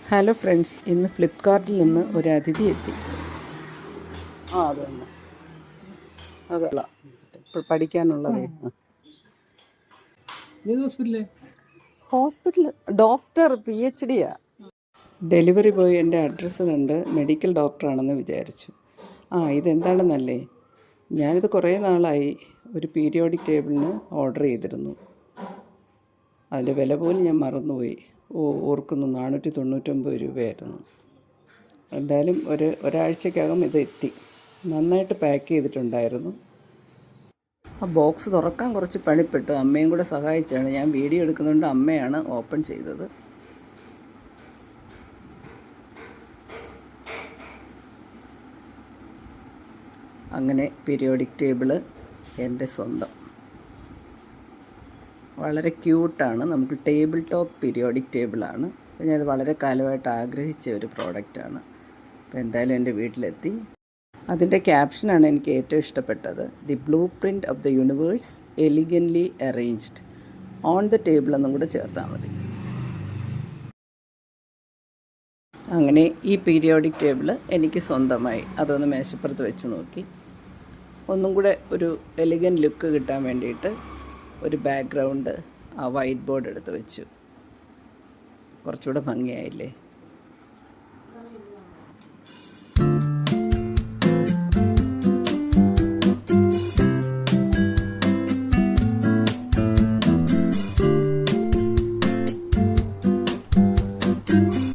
Hello friends, ഇന്ന് ഫ്ലിപ്കാർട്ടിൽ നിന്ന് ഒരു അതിഥി എത്തി. അത് തന്നെ. അതല്ല ഇപ്പോൾ പഠിക്കാനുള്ളത്. Hospital doctor PhD. Delivery boy എൻ്റെ അഡ്രസ്സ് കണ്ട് മെഡിക്കൽ ഡോക്ടറാണെന്ന് വിചാരിച്ചു. ഇതെന്താണെന്നല്ലേ, ഞാനിത് കുറേ നാളായി ഒരു പീരിയോഡിക് ടേബിളിന് ഓർഡർ ചെയ്തിരുന്നു. അതിൻ്റെ വില പോലും ഞാൻ മറന്നുപോയി. ഓർക്കുന്നു, 499 രൂപയായിരുന്നു. എന്തായാലും ഒരാഴ്ചക്കകം ഇത് എത്തി. നന്നായിട്ട് പാക്ക് ചെയ്തിട്ടുണ്ടായിരുന്നു. ആ ബോക്സ് തുറക്കാൻ കുറച്ച് പണിപ്പെട്ടു. അമ്മയും കൂടെ സഹായിച്ചാണ്. ഞാൻ വീഡിയോ എടുക്കുന്നതുകൊണ്ട് അമ്മയാണ് ഓപ്പൺ ചെയ്തത്. അങ്ങനെ പീരിയോഡിക് ടേബിള് എൻ്റെ സ്വന്തം. വളരെ ക്യൂട്ടാണ്. നമുക്ക് ടേബിൾ ടോപ്പ് പീരിയോഡിക് ടേബിളാണ്. അപ്പോൾ ഞാനത് വളരെ കാലമായിട്ട് ആഗ്രഹിച്ച ഒരു പ്രോഡക്റ്റാണ്. അപ്പോൾ എന്തായാലും എൻ്റെ വീട്ടിലെത്തി. അതിൻ്റെ ക്യാപ്ഷനാണ് എനിക്ക് ഏറ്റവും ഇഷ്ടപ്പെട്ടത്. The blueprint of the universe elegantly arranged on the table എന്നും കൂടെ ചേർത്താൽ മതി. അങ്ങനെ ഈ പീരിയോഡിക് ടേബിൾ എനിക്ക് സ്വന്തമായി. അതൊന്ന് മേശപ്പുറത്ത് വെച്ച് നോക്കി. ഒന്നും കൂടെ ഒരു എലിഗൻറ്റ് ലുക്ക് കിട്ടാൻ വേണ്ടിയിട്ട് ഒരു ബാക്ക്ഗ്രൗണ്ട് വൈറ്റ് ബോർഡ് എടുത്ത് വെച്ചു. കുറച്ചുകൂടെ ഭംഗിയായില്ലേ?